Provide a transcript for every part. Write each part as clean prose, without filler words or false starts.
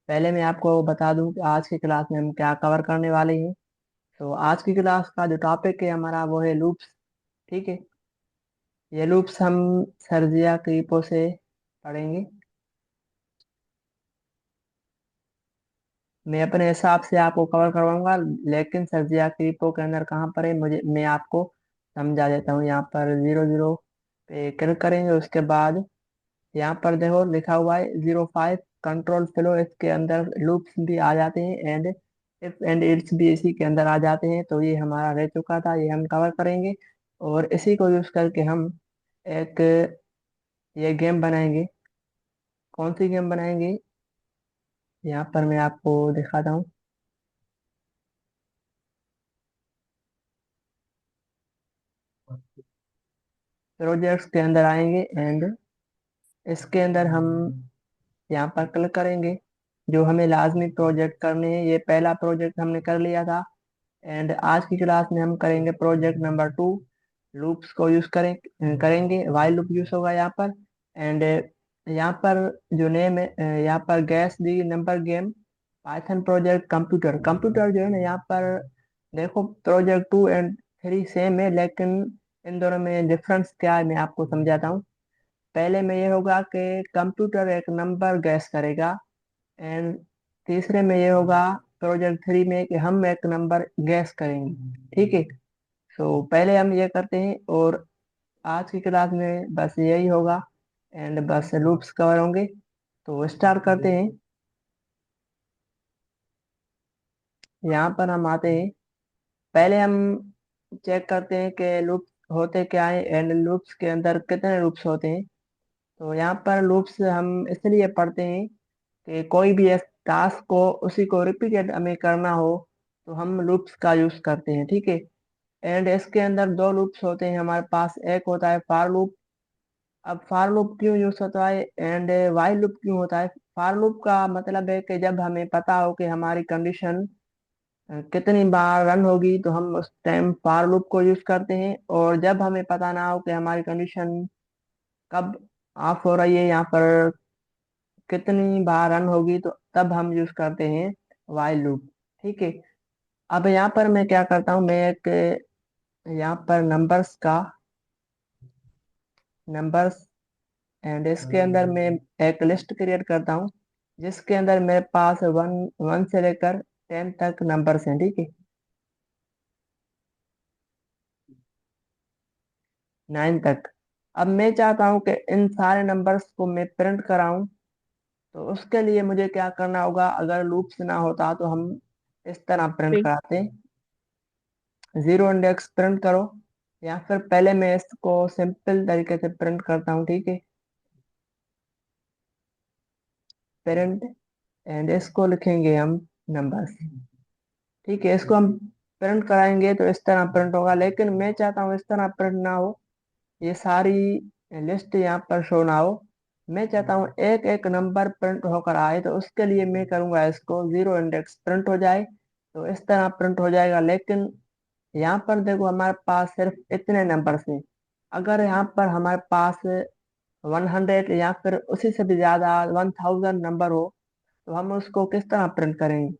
पहले मैं आपको बता दूं कि आज की क्लास में हम क्या कवर करने वाले हैं। तो आज की क्लास का जो टॉपिक है हमारा वो है लूप्स। ठीक है। ये लूप्स हम सर्जिया क्रीपो से पढ़ेंगे। मैं अपने हिसाब से आपको कवर करवाऊंगा, लेकिन सर्जिया क्रीपो के अंदर कहाँ पर है मुझे मैं आपको समझा देता हूँ। यहाँ पर 00 पे क्लिक करेंगे, उसके बाद यहाँ पर देखो लिखा हुआ है 05 कंट्रोल फ्लो। इसके अंदर लूप्स भी आ जाते हैं एंड इफ एंड इट्स भी इसी के अंदर आ जाते हैं। तो ये हमारा रह चुका था, ये हम कवर करेंगे। और इसी को यूज करके हम एक ये गेम बनाएंगे। कौन सी गेम बनाएंगे यहाँ पर मैं आपको दिखाता हूँ। प्रोजेक्ट्स के अंदर आएंगे एंड इसके अंदर हम यहाँ पर क्लिक करेंगे। जो हमें लाजमी प्रोजेक्ट करने हैं, ये पहला प्रोजेक्ट हमने कर लिया था। एंड आज की क्लास में हम करेंगे प्रोजेक्ट नंबर 2। लूप्स को यूज करेंगे, वाइल लूप यूज होगा यहाँ पर। एंड यहाँ पर जो नेम है, यहाँ पर guess the number game Python project computer computer जो है ना, यहाँ पर देखो प्रोजेक्ट 2 और 3 सेम है, लेकिन इन दोनों में डिफरेंस क्या है मैं आपको समझाता हूँ। पहले में ये होगा कि कंप्यूटर एक नंबर गैस करेगा एंड तीसरे में ये होगा प्रोजेक्ट 3 में कि हम एक नंबर गैस करेंगे। ठीक है। तो पहले हम ये करते हैं और आज की क्लास में बस यही होगा एंड बस लूप्स कवर होंगे। तो स्टार्ट करते हैं। यहाँ पर हम आते हैं। पहले हम चेक करते हैं कि लूप्स होते क्या है एंड लूप्स के अंदर कितने लूप्स होते हैं। तो यहाँ पर लूप्स हम इसलिए पढ़ते हैं कि कोई भी एक टास्क को उसी को रिपीटेड हमें करना हो तो हम लूप्स का यूज करते हैं। ठीक है। एंड इसके अंदर दो लूप्स होते हैं हमारे पास, एक होता है फार लूप। अब फार लूप क्यों यूज होता है एंड वाइल लूप क्यों होता है? फार लूप का मतलब है कि जब हमें पता हो कि हमारी कंडीशन कितनी बार रन होगी तो हम उस टाइम फार लूप को यूज करते हैं। और जब हमें पता ना हो कि हमारी कंडीशन कब ऑफ हो रही है, यहाँ पर कितनी बार रन होगी, तो तब हम यूज करते हैं वाइल लूप। ठीक है। अब यहाँ पर मैं क्या करता हूँ, मैं एक यहाँ पर नंबर्स एंड इसके अंदर मैं एक लिस्ट क्रिएट करता हूँ जिसके अंदर मेरे पास वन वन से लेकर 10 तक नंबर्स हैं। ठीक है। 9 तक। अब मैं चाहता हूँ कि इन सारे नंबर्स को मैं प्रिंट कराऊं। तो उसके लिए मुझे क्या करना होगा, अगर लूप्स ना होता तो हम इस तरह प्रिंट कराते। 0 इंडेक्स प्रिंट करो, या फिर पहले मैं इसको सिंपल तरीके से प्रिंट करता हूँ। ठीक है। पेरेंट एंड इसको लिखेंगे हम नंबर्स। ठीक है। इसको हम प्रिंट कराएंगे तो इस तरह प्रिंट होगा, लेकिन मैं चाहता हूँ इस तरह प्रिंट ना हो, ये सारी लिस्ट यहाँ पर शो ना हो। मैं चाहता हूँ एक एक नंबर प्रिंट होकर आए, तो उसके लिए मैं करूँगा इसको 0 इंडेक्स प्रिंट हो जाए, तो इस तरह प्रिंट हो जाएगा। लेकिन यहाँ पर देखो हमारे पास सिर्फ इतने नंबर हैं। अगर यहाँ पर हमारे पास 100 या फिर उसी से भी ज्यादा 1000 नंबर हो, तो हम उसको किस तरह प्रिंट करेंगे?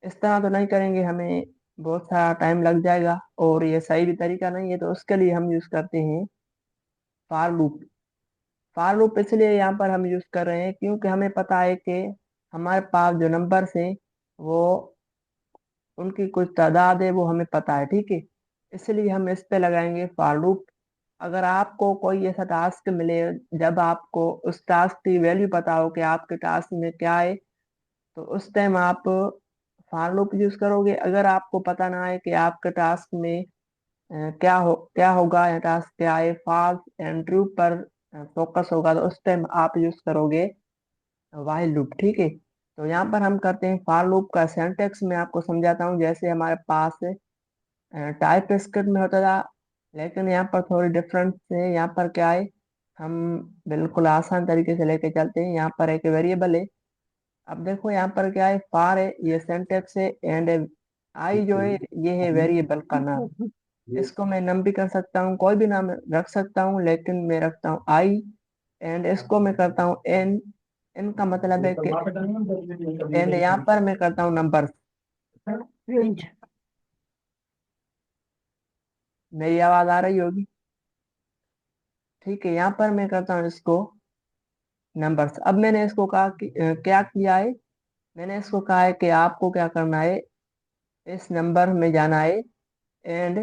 इस तरह तो नहीं करेंगे, हमें बहुत सारा टाइम लग जाएगा और ये सही भी तरीका नहीं है। तो उसके लिए हम यूज करते हैं फार लूप। फार लूप इसलिए यहाँ पर हम यूज कर रहे हैं क्योंकि हमें पता है कि हमारे पास जो नंबर्स हैं वो उनकी कुछ तादाद है, वो हमें पता है। ठीक है। इसलिए हम इस पे लगाएंगे फॉर लूप। अगर आपको कोई ऐसा टास्क मिले जब आपको उस टास्क की वैल्यू पता हो कि आपके टास्क में क्या है, तो उस टाइम आप फॉर लूप यूज करोगे। अगर आपको पता ना है कि आपके टास्क में क्या होगा या टास्क क्या है, फॉल्स एंड ट्रू पर फोकस होगा, तो उस टाइम आप यूज करोगे वाइल लूप। ठीक है। तो यहाँ पर हम करते हैं फॉर लूप का सिंटैक्स। मैं आपको समझाता हूँ। जैसे हमारे पास टाइप स्क्रिप्ट में होता था, लेकिन यहाँ पर थोड़ी डिफरेंस है। यहाँ पर क्या है, हम बिल्कुल आसान तरीके से लेके चलते हैं। यहाँ पर एक वेरिएबल है। अब देखो यहाँ पर क्या है, फार है ये सिंटैक्स है एंड आई जो है ये है वेरिएबल का नाम। इसको मैं नम भी कर सकता हूँ, कोई भी नाम रख सकता हूँ, लेकिन मैं रखता हूँ आई। एंड इसको मैं करता हूँ एन इनका मतलब है कि, एंड यहाँ पर मैं करता हूँ नंबर। ठीक है, मेरी आवाज आ रही होगी। ठीक है, यहाँ पर मैं करता हूँ इसको नंबर्स। अब मैंने इसको कहा कि क्या किया है, मैंने इसको कहा है कि आपको क्या करना है, इस नंबर में जाना है, एंड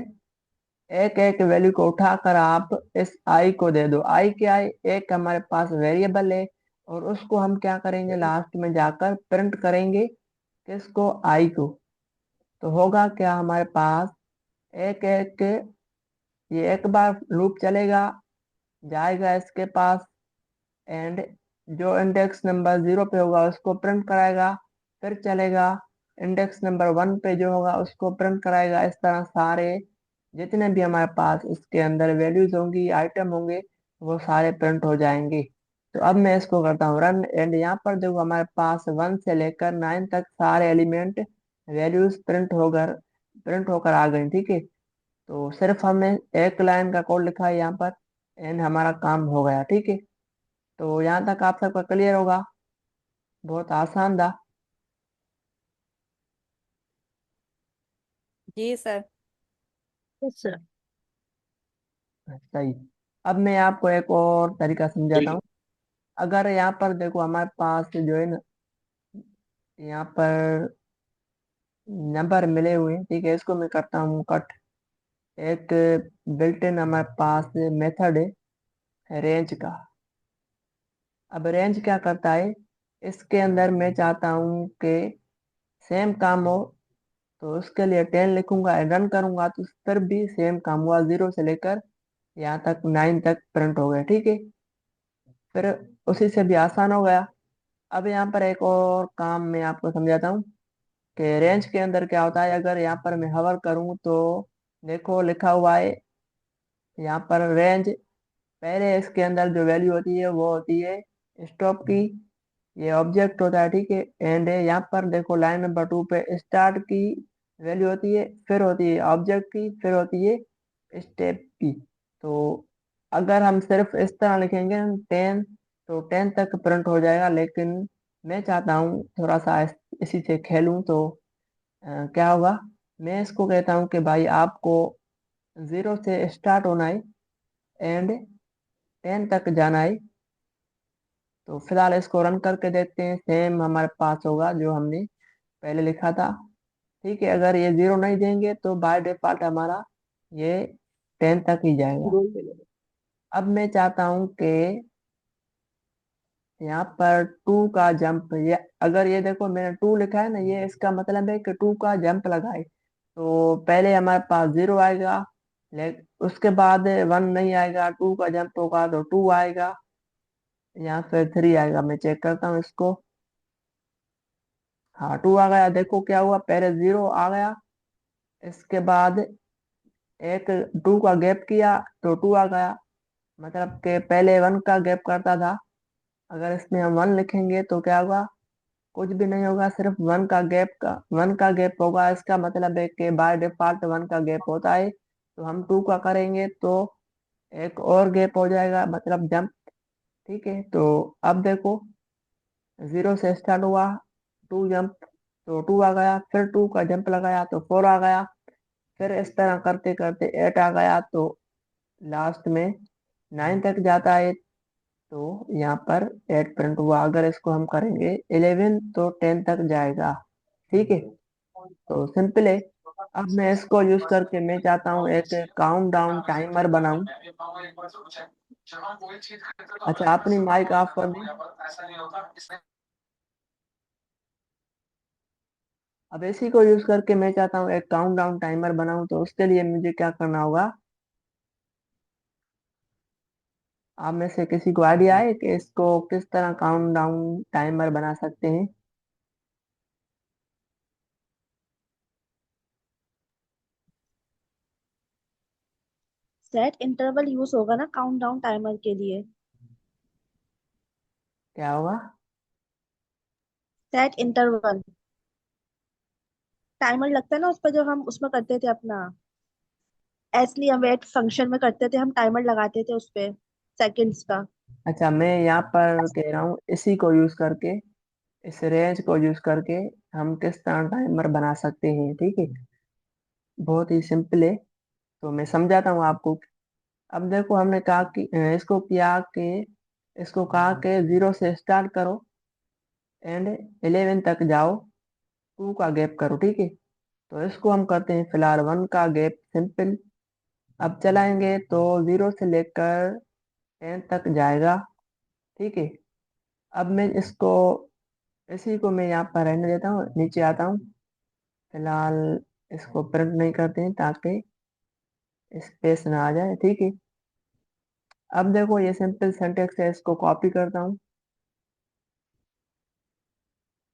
एक एक वैल्यू को उठाकर आप इस आई को दे दो। आई क्या है, एक हमारे पास वेरिएबल है, और उसको हम क्या करेंगे, लास्ट में जाकर प्रिंट करेंगे, किसको, आई को। तो होगा क्या हमारे पास, एक एक, ये एक बार लूप चलेगा, जाएगा इसके पास, एंड जो इंडेक्स नंबर 0 पे होगा उसको प्रिंट कराएगा, फिर चलेगा, इंडेक्स नंबर 1 पे जो होगा उसको प्रिंट कराएगा। इस तरह सारे जितने भी हमारे पास इसके अंदर वैल्यूज होंगी, आइटम होंगे, वो सारे प्रिंट हो जाएंगे। तो अब मैं इसको करता हूँ रन, एंड यहाँ पर देखो हमारे पास 1 से लेकर 9 तक सारे एलिमेंट वैल्यूज प्रिंट होकर आ गई। ठीक है, तो सिर्फ हमने एक लाइन का कोड लिखा है यहाँ पर, एंड हमारा काम हो गया। ठीक है, तो यहाँ तक आप सबका क्लियर होगा, बहुत आसान था। जी सर। सर। सही। अब मैं आपको एक और तरीका समझाता हूँ। अगर यहाँ पर देखो हमारे पास जो है ना, यहाँ पर नंबर मिले हुए हैं, ठीक है, इसको मैं करता हूँ कट। एक बिल्ट इन हमारे पास मेथड है रेंज का। अब रेंज क्या करता है, इसके अंदर मैं चाहता हूँ कि सेम काम हो, तो उसके लिए 10 लिखूंगा, रन करूंगा तो फिर भी सेम काम हुआ, 0 से लेकर यहाँ तक 9 तक प्रिंट हो गया। ठीक है, फिर उसी से भी आसान हो गया। अब यहाँ पर एक और काम मैं आपको समझाता हूँ कि रेंज के अंदर क्या होता है। अगर यहाँ पर मैं हवर करूँ तो देखो लिखा हुआ है यहाँ पर रेंज, पहले इसके अंदर जो वैल्यू होती है वो होती है स्टॉप की, ये ऑब्जेक्ट होता है। ठीक है, एंड यहाँ पर देखो लाइन नंबर 2 पे स्टार्ट की वैल्यू होती है, फिर होती है ऑब्जेक्ट की, फिर होती है स्टेप की। तो अगर हम सिर्फ इस तरह लिखेंगे 10, तो 10 तक प्रिंट हो जाएगा, लेकिन मैं चाहता हूँ थोड़ा सा इसी से खेलूं, तो क्या होगा, मैं इसको कहता हूँ कि भाई आपको 0 से स्टार्ट होना है, एंड 10 तक जाना है। तो फिलहाल इसको रन करके देखते हैं, सेम हमारे पास होगा जो हमने पहले लिखा था। ठीक है, अगर ये 0 नहीं देंगे तो बाय डिफॉल्ट हमारा ये 10 तक ही जाएगा। गोल पे लगा। अब मैं चाहता हूँ कि यहाँ पर 2 का जंप, ये अगर ये देखो मैंने 2 लिखा है ना, ये इसका मतलब है कि 2 का जंप लगाए, तो पहले हमारे पास 0 आएगा, उसके बाद 1 नहीं आएगा, 2 का जंप होगा तो 2 आएगा, यहाँ फिर 3 आएगा। मैं चेक करता हूँ इसको, हाँ 2 आ गया। देखो क्या हुआ, पहले 0 आ गया, इसके बाद एक 2 का गैप किया तो 2 आ गया, मतलब कि पहले 1 का गैप करता था। अगर इसमें हम 1 लिखेंगे तो क्या होगा, कुछ भी नहीं होगा, सिर्फ 1 का गैप होगा। इसका मतलब है कि बाय डिफॉल्ट 1 का गैप होता है, तो हम 2 का करेंगे तो एक और गैप हो जाएगा, मतलब जंप। ठीक है, तो अब देखो 0 से स्टार्ट हुआ, 2 जंप, तो 2 आ गया, फिर 2 का जंप लगाया तो 4 आ गया, फिर इस तरह करते करते 8 आ गया, तो लास्ट में 9 तक जाता है, तो यहाँ पर 8 प्रिंट हुआ। अगर इसको हम करेंगे 11 तो 10 तक जाएगा। ठीक है, तो सिंपल है। अब मैं इसको यूज करके मैं चाहता हूँ एक काउंट डाउन टाइमर बनाऊं। अच्छा, अपनी माइक ऑफ कर दी। अब इसी को यूज करके मैं चाहता हूँ एक काउंट डाउन टाइमर बनाऊं, तो उसके लिए मुझे क्या करना होगा, आप में से किसी को आइडिया है कि इसको किस तरह काउंट डाउन टाइमर बना सकते हैं। सेट इंटरवल यूज होगा ना काउंटडाउन टाइमर के लिए। क्या होगा, सेट इंटरवल टाइमर लगता है ना उस पर, जो हम उसमें करते थे अपना एसली हम वेट फंक्शन में करते थे, हम टाइमर लगाते थे उस पे सेकंड्स का। अच्छा, मैं यहाँ पर कह रहा हूँ इसी को यूज करके, इस रेंज को यूज करके हम किस तरह टाइमर बना सकते हैं, ठीक है। बहुत ही सिंपल है, तो मैं समझाता हूँ आपको। अब देखो, हमने कहा कि इसको कहा कि 0 से स्टार्ट करो एंड 11 तक जाओ, 2 का गैप करो, ठीक है। तो इसको हम करते हैं फिलहाल 1 का गैप, सिंपल। अब चलाएंगे तो 0 से लेकर 10 तक जाएगा, ठीक है। अब मैं इसको, इसी को मैं यहाँ पर रहने देता हूँ, नीचे आता हूँ। फिलहाल इसको प्रिंट नहीं करते हैं ताकि स्पेस ना आ जाए, ठीक है। अब देखो, ये सिंपल सिंटेक्स है, इसको कॉपी करता हूँ,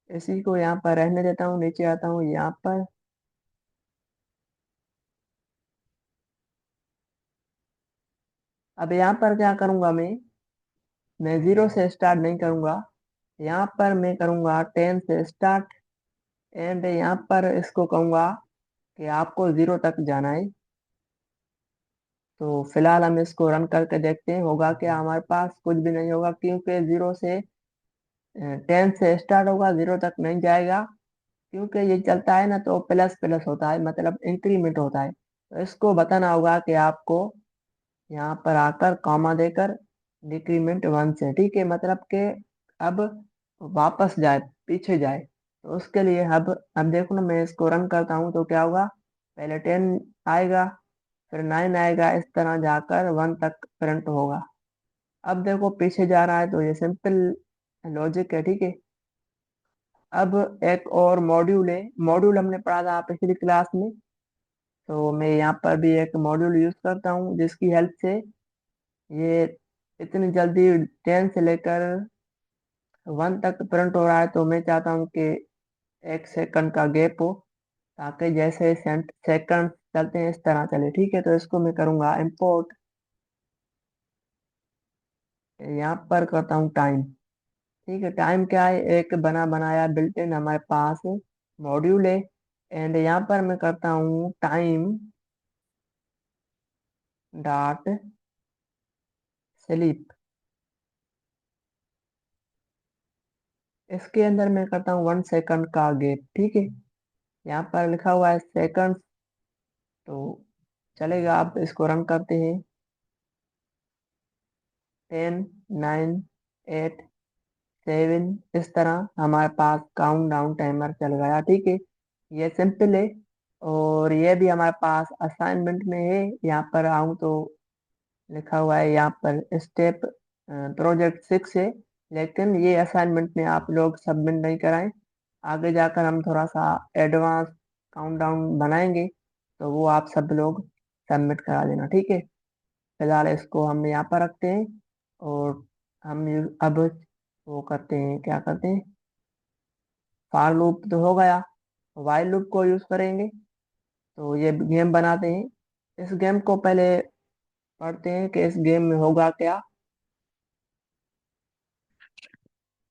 इसी को यहाँ पर रहने देता हूँ, नीचे आता हूँ यहाँ पर। अब यहाँ पर क्या करूंगा मैं 0 से स्टार्ट नहीं करूंगा, यहाँ पर मैं करूंगा 10 से स्टार्ट एंड यहाँ पर इसको कहूंगा कि आपको 0 तक जाना है। तो फिलहाल हम इसको रन करके देखते हैं होगा क्या हमारे पास। कुछ भी नहीं होगा, क्योंकि 0 से 10 से स्टार्ट होगा, 0 तक नहीं जाएगा। क्योंकि ये चलता है ना, तो प्लस प्लस होता है, मतलब इंक्रीमेंट होता है। तो इसको बताना होगा कि आपको यहाँ पर आकर कॉमा देकर डिक्रीमेंट 1 से, ठीक है, मतलब कि अब वापस जाए, पीछे जाए। तो उसके लिए अब देखो ना, मैं इसको रन करता हूँ तो क्या होगा, पहले 10 आएगा, फिर 9 आएगा, इस तरह जाकर 1 तक प्रिंट होगा। अब देखो पीछे जा रहा है, तो ये सिंपल लॉजिक है, ठीक है। अब एक और मॉड्यूल है, मॉड्यूल हमने पढ़ा था पिछली क्लास में। तो मैं यहाँ पर भी एक मॉड्यूल यूज करता हूँ, जिसकी हेल्प से ये इतनी जल्दी 10 से लेकर 1 तक प्रिंट हो रहा है। तो मैं चाहता हूँ कि 1 सेकंड का गैप हो, ताकि जैसे सेकंड चलते हैं इस तरह चले, ठीक है। तो इसको मैं करूँगा इंपोर्ट, यहाँ पर करता हूँ टाइम, ठीक है। टाइम क्या है, एक बना बनाया बिल्ट इन हमारे पास मॉड्यूल है, एंड यहाँ पर मैं करता हूँ टाइम डॉट स्लीप। इसके अंदर मैं करता हूँ 1 सेकंड का गैप, ठीक है। यहाँ पर लिखा हुआ है सेकंड, तो चलेगा। आप इसको रन करते हैं, 10, 9, 8, 7, इस तरह हमारे पास काउंट डाउन टाइमर चल गया, ठीक है। ये सिंपल है। और ये भी हमारे पास असाइनमेंट में है, यहाँ पर आऊँ तो लिखा हुआ है यहाँ पर स्टेप प्रोजेक्ट 6 है। लेकिन ये असाइनमेंट में आप लोग सबमिट नहीं कराएं, आगे जाकर हम थोड़ा सा एडवांस काउंटडाउन बनाएंगे, तो वो आप सब लोग सबमिट करा देना, ठीक है। फिलहाल इसको हम यहाँ पर रखते हैं, और अब वो करते हैं, क्या करते हैं, फॉर लूप तो हो गया, वाइल लूप को यूज करेंगे। तो ये गेम बनाते हैं, इस गेम को पहले पढ़ते हैं कि इस गेम में होगा क्या,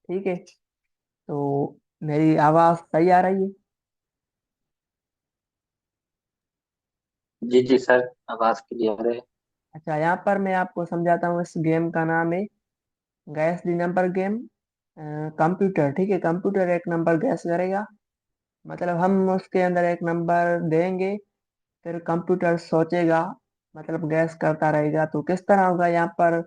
ठीक है। तो मेरी आवाज सही आ रही है? जी जी सर, आवाज क्लियर है। अच्छा, यहाँ पर मैं आपको समझाता हूँ, इस गेम का नाम है gas the number game. Computer, ठीक है, कंप्यूटर एक नंबर गैस करेगा, मतलब हम उसके अंदर एक नंबर देंगे, फिर कंप्यूटर सोचेगा, मतलब गैस करता रहेगा। तो किस तरह होगा, यहाँ पर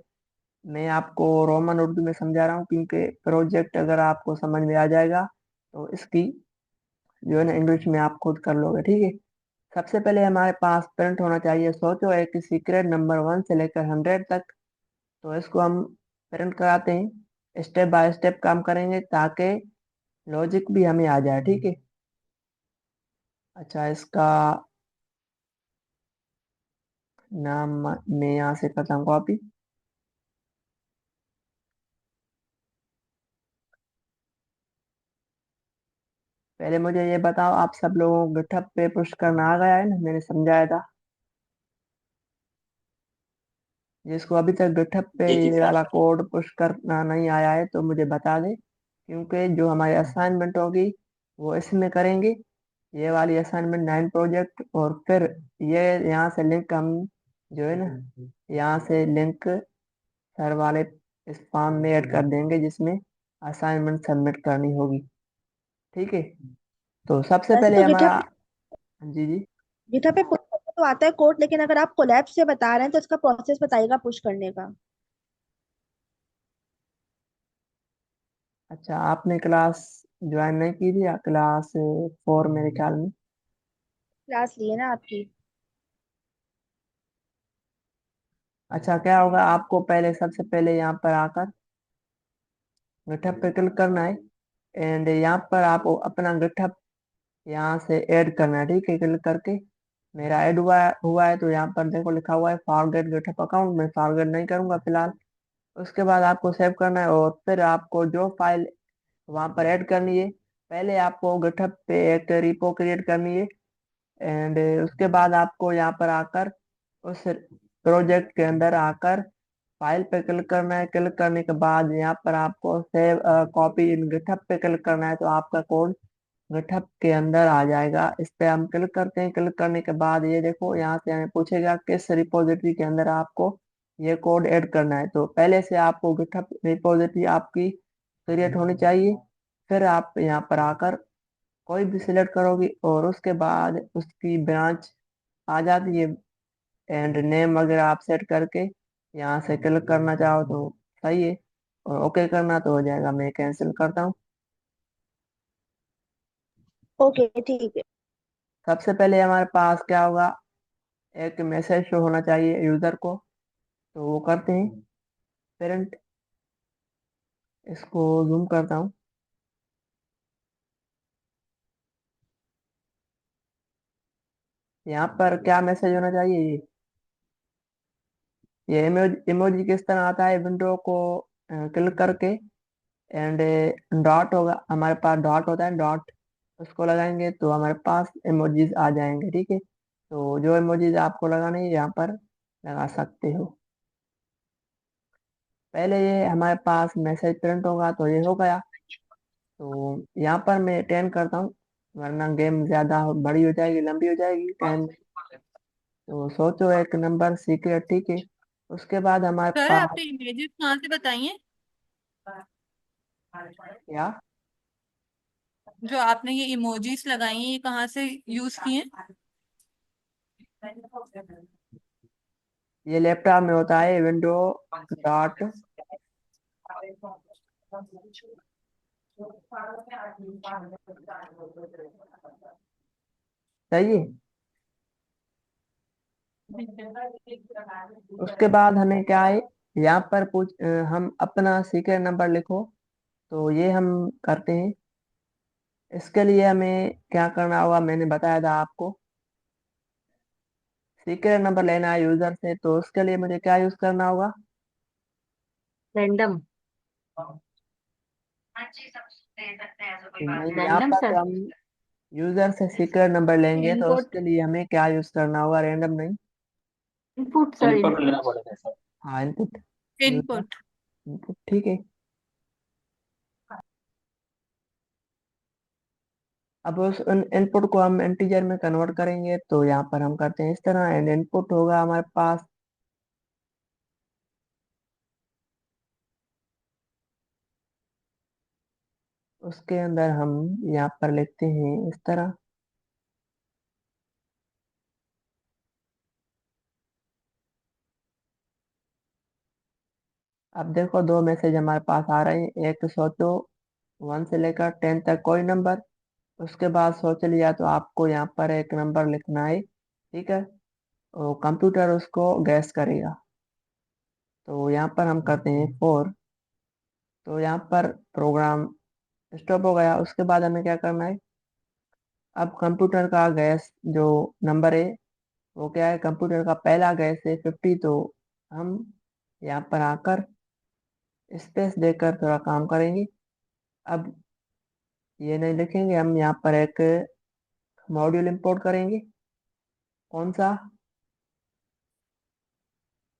मैं आपको रोमन उर्दू में समझा रहा हूँ, क्योंकि प्रोजेक्ट अगर आपको समझ में आ जाएगा तो इसकी जो है ना इंग्लिश में आप खुद कर लोगे, ठीक है। सबसे पहले हमारे पास प्रिंट होना चाहिए, सोचो एक सीक्रेट नंबर 1 से लेकर 100 तक। तो इसको हम प्रिंट कराते हैं, स्टेप बाय स्टेप काम करेंगे ताकि लॉजिक भी हमें आ जाए, ठीक है। अच्छा, इसका नाम मैं यहाँ से करता हूँ कॉपी। पहले मुझे ये बताओ, आप सब लोगों को गिटहब पे पुश करना आ गया है ना, मैंने समझाया था। जिसको अभी तक गिटहब पे जी जी ये सर। वाला कोड पुश करना नहीं आया है, तो मुझे बता दे, क्योंकि जो हमारी असाइनमेंट होगी वो इसमें करेंगे, ये वाली असाइनमेंट 9 प्रोजेक्ट। और फिर ये यहाँ से लिंक हम जो है ना, यहाँ से लिंक सर वाले इस फॉर्म में ऐड कर देंगे जिसमें असाइनमेंट सबमिट करनी होगी। ठीक है, तो सबसे वैसे पहले तो हमारा। गिटहब जी जी। गिटहब पे पुश करने तो आता है कोड, लेकिन अगर आप कोलैब से बता रहे हैं तो इसका प्रोसेस बताइएगा पुश करने का। अच्छा, आपने क्लास ज्वाइन नहीं की थी या क्लास 4 मेरे ख्याल में। क्लास लिए ना आपकी। अच्छा, क्या होगा आपको पहले, सबसे पहले यहाँ पर आकर गिटहब पे क्लिक करना है। एंड यहाँ पर आपको अपना गिटहब यहाँ से ऐड करना है। ठीक है, क्लिक करके मेरा ऐड हुआ है तो यहाँ पर देखो लिखा हुआ है फॉरगेट गिटहब अकाउंट। मैं फॉरगेट नहीं करूंगा फिलहाल। उसके बाद आपको सेव करना है और फिर आपको जो फाइल वहाँ पर ऐड करनी है, पहले आपको गिटहब पे एक रिपो क्रिएट करनी है। एंड उसके बाद आपको यहाँ पर आकर उस प्रोजेक्ट के अंदर आकर फाइल पे क्लिक करना है। क्लिक करने के बाद यहाँ पर आपको सेव कॉपी इन गिटहब पे क्लिक करना है, तो आपका कोड गिटहब के अंदर आ जाएगा। इस पे हम क्लिक करते हैं। क्लिक करने के बाद ये देखो यहाँ से हमें पूछेगा किस रिपोजिटरी के अंदर आपको ये कोड ऐड करना है। तो पहले से आपको गिटहब रिपोजिटरी आपकी क्रिएट होनी चाहिए। फिर आप यहाँ पर आकर कोई भी सिलेक्ट करोगी और उसके बाद उसकी ब्रांच आ जाती है। एंड नेम वगैरह आप सेट करके यहाँ से क्लिक करना चाहो तो सही है, और ओके करना तो हो जाएगा। मैं कैंसिल करता हूँ। ओके ठीक है। सबसे पहले हमारे पास क्या होगा, एक मैसेज शो होना चाहिए यूजर को, तो वो करते हैं। पेरेंट, इसको जूम करता हूँ। यहाँ पर क्या मैसेज होना चाहिए, ये इमोजी किस तरह आता है विंडो को क्लिक करके। एंड डॉट होगा, हमारे पास डॉट होता है, डॉट उसको लगाएंगे तो हमारे पास इमोजीज आ जाएंगे। ठीक है, तो जो इमोजीज आपको लगाने हैं यहाँ पर लगा सकते हो। पहले ये हमारे पास मैसेज प्रिंट होगा तो ये हो गया। तो यहाँ पर मैं 10 करता हूँ, वरना गेम ज्यादा बड़ी हो जाएगी, लंबी हो जाएगी 10। तो सोचो एक नंबर सीक्रेट। ठीक है, उसके बाद हमारे सर पास आपने इमेजेस कहाँ से बताई हैं? क्या, जो आपने ये इमोजीज लगाई हैं ये कहाँ से यूज किए हैं? ये लैपटॉप में होता है विंडो डॉट। सही है। उसके बाद हमें क्या है, यहाँ पर हम अपना सीक्रेट नंबर लिखो, तो ये हम करते हैं। इसके लिए हमें क्या करना होगा, मैंने बताया था आपको। सीक्रेट नंबर लेना है यूजर से, तो उसके लिए मुझे क्या यूज करना होगा। रैंडम। नहीं, यहाँ रैंडम पर सर। तो हम यूजर से सीक्रेट नंबर लेंगे तो इनपुट। उसके लिए हमें क्या यूज करना होगा, रैंडम नहीं। Input sir, input input. लेना पड़ेगा सर। हाँ, इनपुट। User input. इनपुट, ठीक है। अब उस इनपुट को हम इंटीजर में कन्वर्ट करेंगे, तो यहाँ पर हम करते हैं इस तरह। एंड इनपुट होगा हमारे पास, उसके अंदर हम यहाँ पर लिखते हैं इस तरह। अब देखो दो मैसेज हमारे पास आ रहे हैं। एक सोचो 1 से लेकर 10 तक कोई नंबर। उसके बाद सोच लिया तो आपको यहाँ पर एक नंबर लिखना है। ठीक है, और कंप्यूटर उसको गैस करेगा। तो यहाँ पर हम करते हैं 4। तो यहाँ पर प्रोग्राम स्टॉप हो गया। उसके बाद हमें क्या करना है, अब कंप्यूटर का गैस जो नंबर है वो क्या है, कंप्यूटर का पहला गैस है 50। तो हम यहाँ पर आकर स्पेस देकर थोड़ा काम करेंगे। अब ये नहीं लिखेंगे, हम यहाँ पर एक मॉड्यूल इंपोर्ट करेंगे। कौन सा,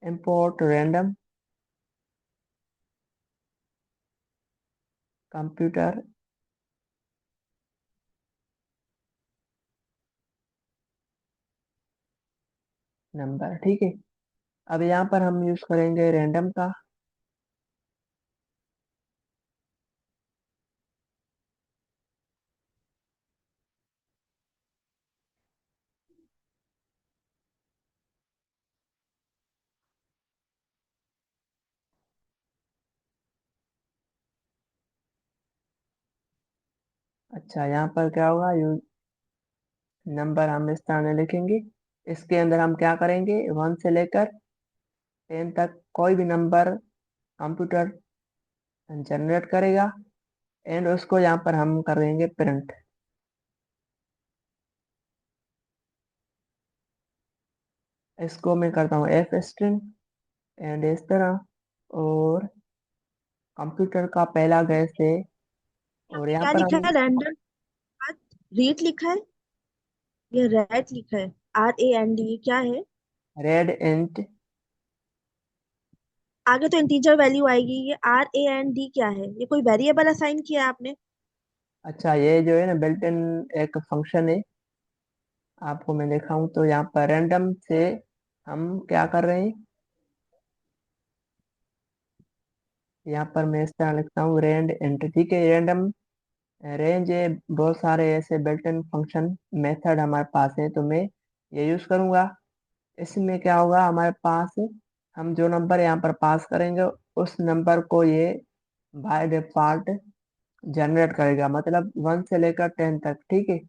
इंपोर्ट रैंडम कंप्यूटर नंबर। ठीक है, अब यहाँ पर हम यूज करेंगे रैंडम का। अच्छा, यहाँ पर क्या होगा, नंबर हम इस तरह लिखेंगे। इसके अंदर हम क्या करेंगे, 1 से लेकर 10 तक कोई भी नंबर कंप्यूटर जनरेट करेगा, एंड उसको यहाँ पर हम कर देंगे प्रिंट। इसको मैं करता हूँ एफ स्ट्रिंग, एंड इस तरह, और कंप्यूटर का पहला गैस है, और यहाँ क्या पर लिखा हम है? रैंडम रीड लिखा है या रैट लिखा है? RAND, ये क्या है? Red int. आगे तो इंटीजर वैल्यू आएगी। ये RAND क्या है? ये कोई वेरिएबल असाइन किया है आपने? अच्छा, ये जो है ना बिल्ट इन एक फंक्शन है, आपको मैं दिखाऊं तो यहाँ पर रैंडम से हम क्या कर रहे हैं, यहाँ पर मैं इस तरह लिखता हूँ रेंड इंट। ठीक है, रैंडम रेंज है, बहुत सारे ऐसे बिल्ट इन फंक्शन मेथड हमारे पास है, तो मैं ये यूज करूंगा। इसमें क्या होगा, हमारे पास हम जो नंबर यहाँ पर पास करेंगे, उस नंबर को ये बाय डिफॉल्ट जनरेट करेगा, मतलब 1 से लेकर 10 तक। ठीक है,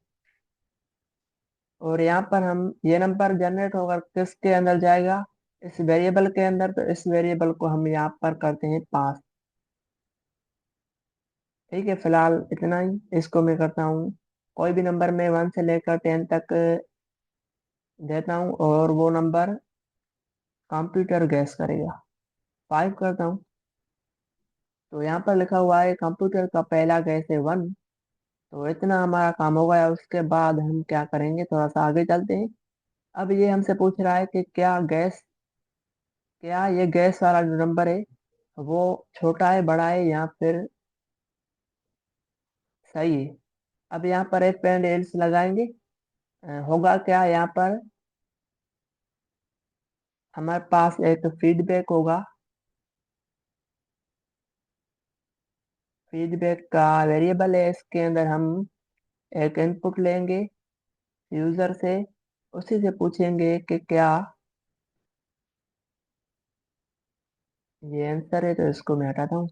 और यहाँ पर हम ये नंबर जनरेट होकर किसके अंदर जाएगा, इस वेरिएबल के अंदर, तो इस वेरिएबल को हम यहाँ पर करते हैं पास। ठीक है, फिलहाल इतना ही। इसको मैं करता हूँ, कोई भी नंबर मैं 1 से लेकर 10 तक देता हूँ, और वो नंबर कंप्यूटर गैस करेगा। 5 करता हूँ, तो यहाँ पर लिखा हुआ है कंप्यूटर का पहला गैस है 1। तो इतना हमारा काम हो गया। उसके बाद हम क्या करेंगे, थोड़ा सा आगे चलते हैं। अब ये हमसे पूछ रहा है कि क्या ये गैस वाला जो नंबर है वो छोटा है, बड़ा है, या फिर सही है। अब यहाँ पर एक एंड एल्स लगाएंगे। होगा क्या, यहाँ पर हमारे पास एक फीडबैक होगा। फीडबैक का वेरिएबल है, इसके अंदर हम एक इनपुट लेंगे यूजर से, उसी से पूछेंगे कि क्या ये आंसर है, तो इसको मैं हटाता हूँ।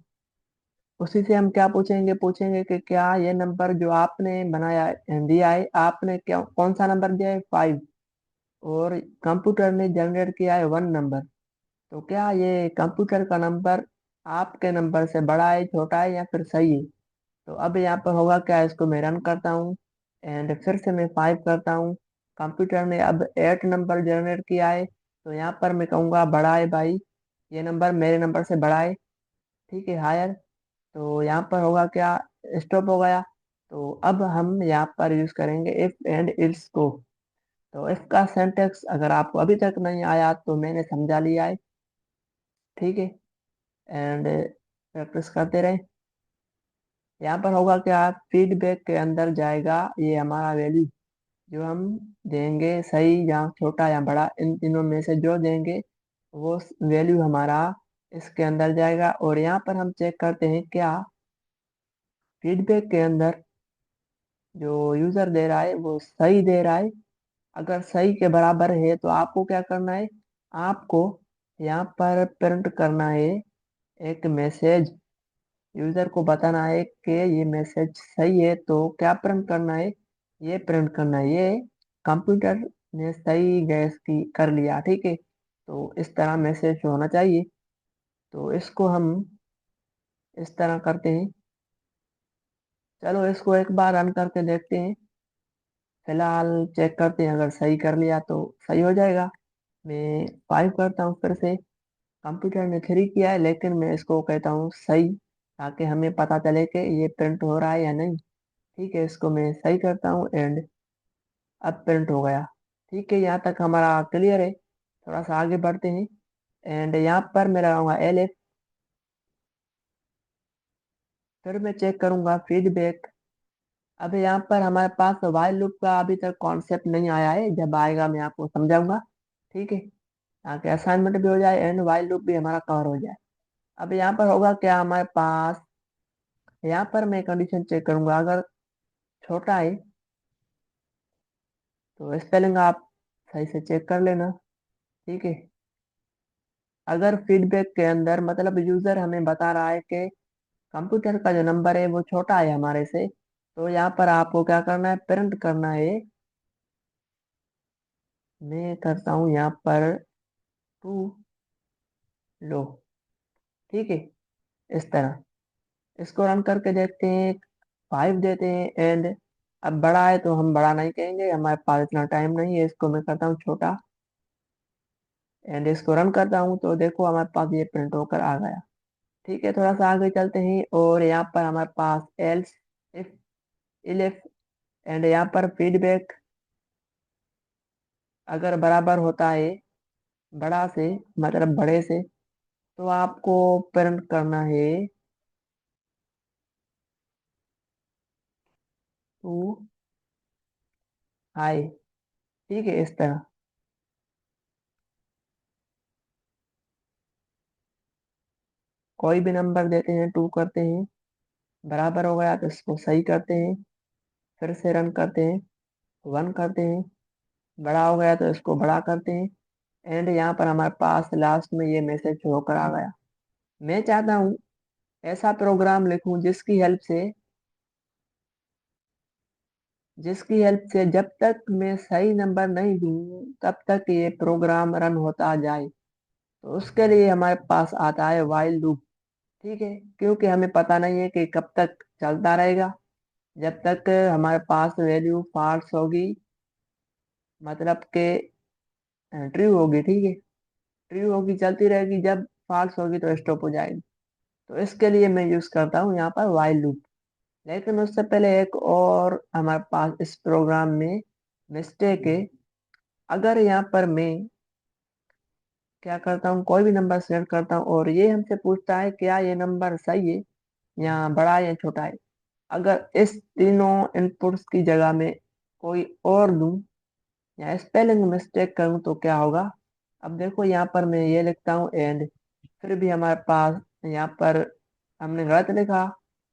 उसी से हम क्या पूछेंगे, पूछेंगे कि क्या ये नंबर जो आपने बनाया दिया है, आपने क्या कौन सा नंबर दिया है, 5, और कंप्यूटर ने जनरेट किया है 1 नंबर, तो क्या ये कंप्यूटर का नंबर आपके नंबर से बड़ा है, छोटा है, या फिर सही है। तो अब यहाँ पर होगा क्या, इसको मैं रन करता हूँ, एंड फिर से मैं 5 करता हूँ। कंप्यूटर ने अब 8 नंबर जनरेट किया है, तो यहाँ पर मैं कहूँगा बड़ा है भाई, ये नंबर मेरे नंबर से बड़ा है। ठीक है, हायर। तो यहाँ पर होगा क्या, स्टॉप हो गया। तो अब हम यहाँ पर यूज करेंगे इफ एंड इल्स को। तो इफ का सिंटेक्स अगर आपको अभी तक नहीं आया तो मैंने समझा लिया है। ठीक है, एंड प्रैक्टिस करते रहे। यहाँ पर होगा क्या, फीडबैक के अंदर जाएगा ये हमारा वैल्यू, जो हम देंगे सही या छोटा या बड़ा, इन तीनों में से जो देंगे वो वैल्यू हमारा इसके अंदर जाएगा। और यहाँ पर हम चेक करते हैं क्या फीडबैक के अंदर जो यूजर दे रहा है वो सही दे रहा है। अगर सही के बराबर है तो आपको क्या करना है, आपको यहाँ पर प्रिंट करना है एक मैसेज, यूजर को बताना है कि ये मैसेज सही है। तो क्या प्रिंट करना है, ये प्रिंट करना है, ये कंप्यूटर ने सही गैस की कर लिया। ठीक है, तो इस तरह मैसेज होना चाहिए। तो इसको हम इस तरह करते हैं। चलो इसको एक बार रन करके देखते हैं, फिलहाल चेक करते हैं, अगर सही कर लिया तो सही हो जाएगा। मैं 5 करता हूँ फिर से। कंप्यूटर ने 3 किया है, लेकिन मैं इसको कहता हूँ सही, ताकि हमें पता चले कि ये प्रिंट हो रहा है या नहीं। ठीक है, इसको मैं सही करता हूँ, एंड अब प्रिंट हो गया। ठीक है, यहाँ तक हमारा क्लियर है। थोड़ा सा आगे बढ़ते हैं, एंड यहाँ पर मैं लगाऊंगा एलिफ। फिर मैं चेक करूंगा फीडबैक। अब यहाँ पर हमारे पास वाइल लूप का अभी तक कॉन्सेप्ट नहीं आया है, जब आएगा मैं आपको समझाऊंगा। ठीक है, ताकि असाइनमेंट भी हो जाए एंड वाइल लूप भी हमारा कवर हो जाए। अब यहाँ पर होगा क्या, हमारे पास यहाँ पर मैं कंडीशन चेक करूंगा, अगर छोटा है तो स्पेलिंग आप सही से चेक कर लेना। ठीक है, अगर फीडबैक के अंदर मतलब यूजर हमें बता रहा है कि कंप्यूटर का जो नंबर है वो छोटा है हमारे से, तो यहाँ पर आपको क्या करना है, प्रिंट करना है। मैं करता हूँ यहाँ पर टू लो, ठीक है, इस तरह। इसको रन करके देखते हैं, 5 देते हैं। एंड अब बड़ा है तो हम बड़ा नहीं कहेंगे, हमारे पास इतना टाइम नहीं है। इसको मैं करता हूँ छोटा, एंड इसको रन करता हूँ तो देखो हमारे पास ये प्रिंट होकर आ गया। ठीक है, थोड़ा सा आगे चलते हैं और यहाँ पर हमारे पास एल्स, इफ, इलिफ, एंड यहाँ पर फीडबैक अगर बराबर होता है बड़ा से, मतलब बड़े से, तो आपको प्रिंट करना है टू हाई, ठीक है, इस तरह। कोई भी नंबर देते हैं, टू करते हैं, बराबर हो गया तो इसको सही करते हैं, फिर से रन करते हैं, 1 करते हैं, बड़ा हो गया तो इसको बड़ा करते हैं। एंड यहाँ पर हमारे पास लास्ट में ये मैसेज होकर आ गया। मैं चाहता हूँ ऐसा प्रोग्राम लिखूं जिसकी हेल्प से जब तक मैं सही नंबर नहीं दूं तब तक ये प्रोग्राम रन होता जाए। तो उसके लिए हमारे पास आता है वाइल लूप, ठीक है, क्योंकि हमें पता नहीं है कि कब तक चलता रहेगा। जब तक हमारे पास वैल्यू फॉल्स होगी, मतलब के ट्रू होगी, ठीक है, ट्रू होगी चलती रहेगी, जब फॉल्स होगी तो स्टॉप हो जाएगी। तो इसके लिए मैं यूज करता हूँ यहाँ पर वाइल लूप। लेकिन उससे पहले एक और हमारे पास इस प्रोग्राम में मिस्टेक है। अगर यहाँ पर मैं क्या करता हूँ, कोई भी नंबर सेलेक्ट करता हूँ और ये हमसे पूछता है क्या ये नंबर सही है या बड़ा है या छोटा है। अगर इस तीनों इनपुट्स की जगह में कोई और दूं या स्पेलिंग मिस्टेक करूं तो क्या होगा। अब देखो यहाँ पर मैं ये लिखता हूँ एंड, फिर भी हमारे पास यहाँ पर हमने गलत लिखा,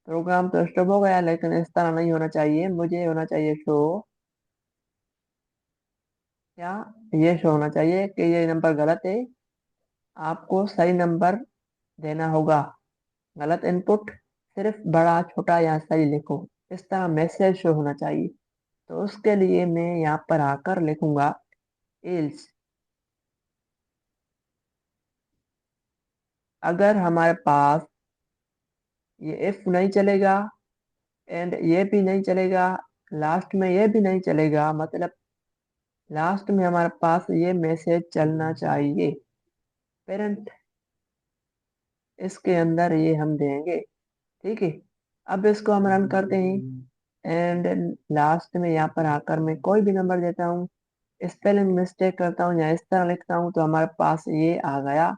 प्रोग्राम तो स्टॉप हो गया। लेकिन इस तरह नहीं होना चाहिए, मुझे होना चाहिए शो, क्या, ये शो होना चाहिए कि ये नंबर गलत है, आपको सही नंबर देना होगा, गलत इनपुट, सिर्फ बड़ा छोटा या सही लिखो। इस तरह मैसेज शो होना चाहिए। तो उसके लिए मैं यहाँ पर आकर लिखूंगा एल्स। अगर हमारे पास ये इफ नहीं चलेगा एंड ये भी नहीं चलेगा, लास्ट में ये भी नहीं चलेगा, मतलब लास्ट में हमारे पास ये मैसेज चलना चाहिए, पेरेंट, इसके अंदर ये हम देंगे, ठीक है। अब इसको हम रन करते हैं एंड लास्ट में यहाँ पर आकर मैं कोई भी नंबर देता हूँ, स्पेलिंग मिस्टेक करता हूँ या इस तरह लिखता हूँ तो हमारे पास ये आ गया,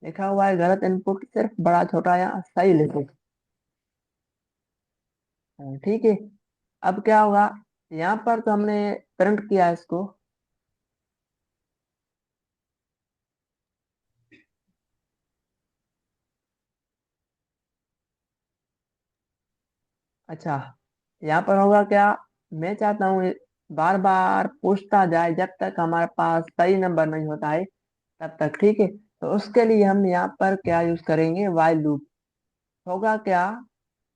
लिखा हुआ है गलत इनपुट, सिर्फ बड़ा छोटा या सही लिखो। हाँ, ठीक है। अब क्या होगा, यहाँ पर तो हमने प्रिंट किया इसको। अच्छा, यहाँ पर होगा क्या, मैं चाहता हूँ बार बार पूछता जाए जब तक हमारे पास सही नंबर नहीं होता है तब तक, ठीक है। तो उसके लिए हम यहाँ पर क्या यूज करेंगे, वाइल लूप। होगा क्या,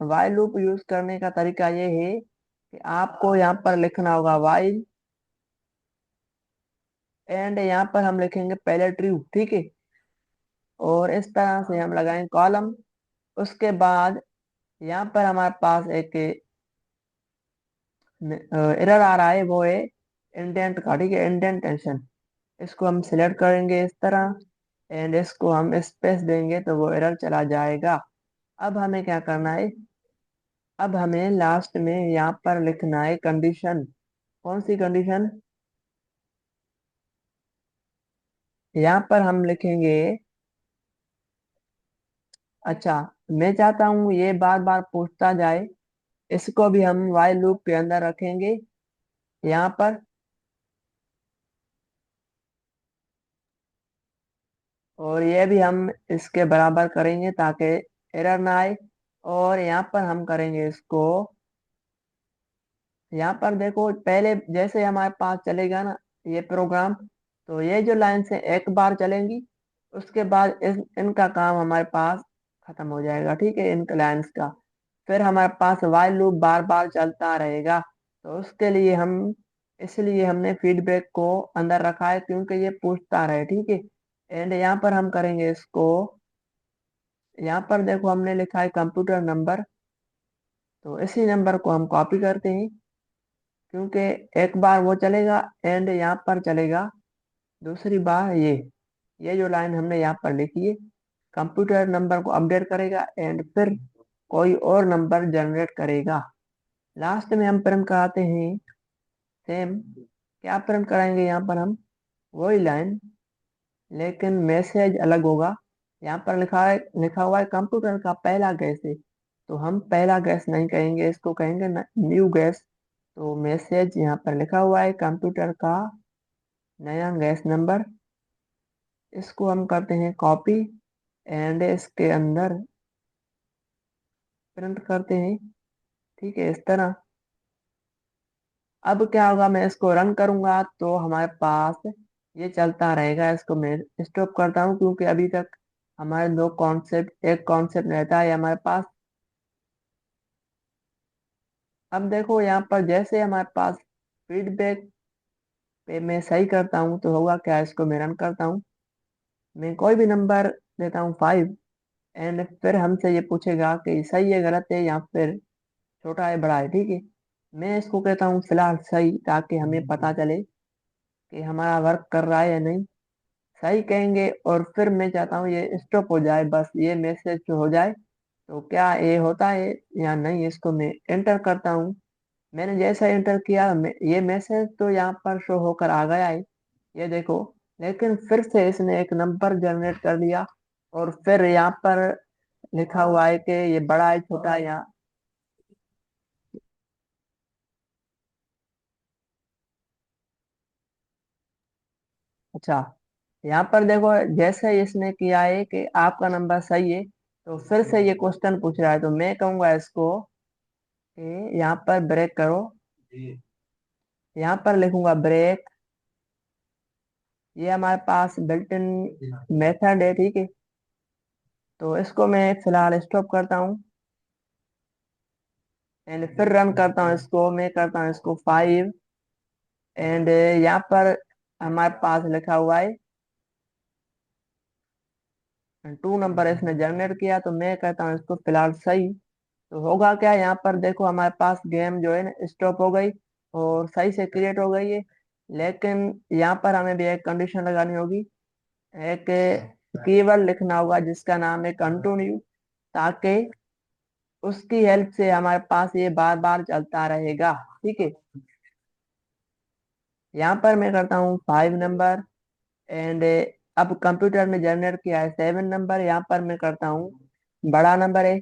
वाइल लूप यूज करने का तरीका ये है कि आपको यहाँ पर लिखना होगा वाइल, एंड यहाँ पर हम लिखेंगे पहले ट्रू, ठीक है, और इस तरह से हम लगाएंगे कॉलम। उसके बाद यहाँ पर हमारे पास एक एरर आ रहा है, वो है इंडेंट का, ठीक है, इंडेंटेशन। इसको हम सिलेक्ट करेंगे इस तरह एंड इसको हम स्पेस देंगे तो वो एरर चला जाएगा। अब हमें क्या करना है, अब हमें लास्ट में यहाँ पर लिखना है कंडीशन। कौन सी कंडीशन, यहाँ पर हम लिखेंगे, अच्छा, मैं चाहता हूँ ये बार बार पूछता जाए, इसको भी हम वाइल लूप के अंदर रखेंगे यहाँ पर, और ये भी हम इसके बराबर करेंगे ताकि एरर ना आए। और यहाँ पर हम करेंगे इसको, यहाँ पर देखो पहले जैसे हमारे पास चलेगा ना ये प्रोग्राम, तो ये जो लाइन से एक बार चलेंगी, उसके बाद इनका काम हमारे पास खत्म हो जाएगा, ठीक है, इन लाइन्स का। फिर हमारे पास वाइल लूप बार बार चलता रहेगा। तो उसके लिए हम इसलिए हमने फीडबैक को अंदर रखा है, क्योंकि ये पूछता रहे, ठीक है। एंड यहाँ पर हम करेंगे इसको, यहाँ पर देखो हमने लिखा है कंप्यूटर नंबर, तो इसी नंबर को हम कॉपी करते हैं, क्योंकि एक बार वो चलेगा एंड यहाँ पर चलेगा दूसरी बार ये जो लाइन हमने यहाँ पर लिखी है, कंप्यूटर नंबर को अपडेट करेगा एंड फिर कोई और नंबर जनरेट करेगा। लास्ट में हम प्रिंट कराते हैं सेम, क्या प्रिंट कराएंगे यहाँ पर हम, वही लाइन, लेकिन मैसेज अलग होगा। यहाँ पर लिखा हुआ है कंप्यूटर का पहला गैस है, तो हम पहला गैस नहीं कहेंगे, इसको कहेंगे न्यू गैस। तो मैसेज यहाँ पर लिखा हुआ है कंप्यूटर का नया गैस नंबर, इसको हम करते हैं कॉपी एंड इसके अंदर प्रिंट करते हैं, ठीक है, इस तरह। अब क्या होगा, मैं इसको रन करूंगा तो हमारे पास ये चलता रहेगा। इसको मैं स्टॉप करता हूँ, क्योंकि अभी तक हमारे दो कॉन्सेप्ट, एक कॉन्सेप्ट रहता है हमारे पास। अब देखो यहाँ पर जैसे हमारे पास फीडबैक पे मैं सही करता हूँ तो होगा क्या, इसको मैं रन करता हूँ, मैं कोई भी नंबर देता हूँ 5 एंड फिर हमसे ये पूछेगा कि सही है गलत है या फिर छोटा है बड़ा है, ठीक है। मैं इसको कहता हूँ फिलहाल सही, ताकि हमें पता चले कि हमारा वर्क कर रहा है या नहीं। सही कहेंगे और फिर मैं चाहता हूँ ये स्टॉप हो जाए, बस ये मैसेज हो जाए। तो क्या ये होता है या नहीं, इसको मैं एंटर करता हूँ। मैंने जैसा एंटर किया ये मैसेज तो यहाँ पर शो होकर आ गया है, ये देखो। लेकिन फिर से इसने एक नंबर जनरेट कर दिया और फिर यहाँ पर लिखा हुआ है कि ये बड़ा है छोटा है यहाँ। अच्छा, यहाँ पर देखो जैसे इसने किया है कि आपका नंबर सही है, तो फिर से ये क्वेश्चन पूछ रहा है, तो मैं कहूंगा इसको कि यहाँ पर ब्रेक करो, यहाँ पर लिखूंगा ब्रेक। ये हमारे पास बिल्ट इन मेथड है, ठीक है। तो इसको मैं फिलहाल स्टॉप करता हूँ एंड फिर रन करता हूँ इसको, मैं करता हूँ इसको 5 एंड यहाँ पर हमारे पास लिखा हुआ है 2 नंबर इसने जनरेट किया, तो मैं कहता हूँ इसको फिलहाल सही। तो होगा क्या, यहाँ पर देखो हमारे पास गेम जो है ना स्टॉप हो गई और सही से क्रिएट हो गई है। लेकिन यहाँ पर हमें भी एक कंडीशन लगानी होगी, एक कीवर्ड लिखना होगा जिसका नाम है कंटिन्यू, ताकि उसकी हेल्प से हमारे पास ये बार बार चलता रहेगा, ठीक है। यहाँ पर मैं करता हूँ 5 नंबर एंड अब कंप्यूटर ने जनरेट किया है 7 नंबर, यहाँ पर मैं करता हूँ बड़ा नंबर है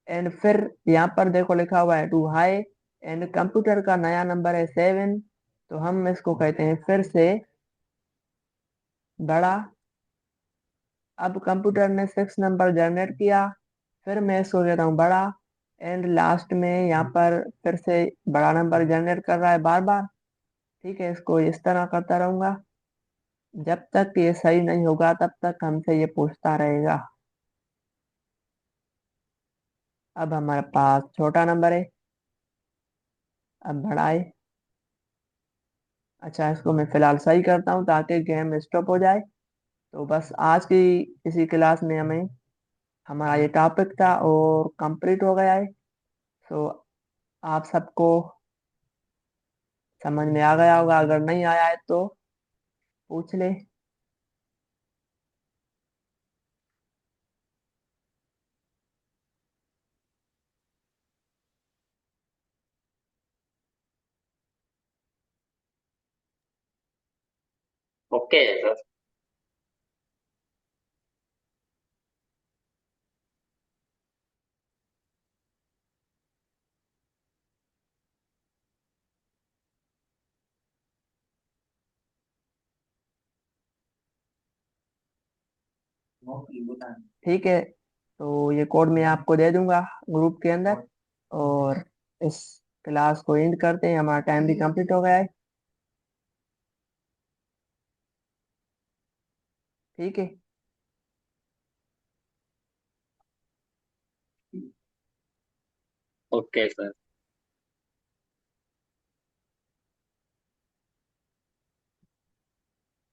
एंड फिर यहाँ पर देखो लिखा हुआ है टू हाई एंड कंप्यूटर का नया नंबर है 7, तो हम इसको कहते हैं फिर से बड़ा। अब कंप्यूटर ने 6 नंबर जनरेट किया, फिर मैं इसको कहता हूँ बड़ा एंड लास्ट में यहाँ पर फिर से बड़ा नंबर जनरेट कर रहा है बार बार, ठीक है। इसको इस तरह करता रहूंगा जब तक ये सही नहीं होगा, तब तक हमसे ये पूछता रहेगा। अब हमारे पास छोटा नंबर है, अब बड़ा है। अच्छा, इसको मैं फिलहाल सही करता हूँ ताकि गेम स्टॉप हो जाए। तो बस आज की इसी क्लास में हमें हमारा ये टॉपिक था और कंप्लीट हो गया है। तो आप सबको समझ में आ गया होगा, अगर नहीं आया है तो पूछ ले। Okay sir. ठीक है, तो ये कोड मैं आपको दे दूंगा ग्रुप के अंदर, और इस क्लास को एंड करते हैं, हमारा टाइम भी कंप्लीट हो गया है, ठीक है। Okay sir.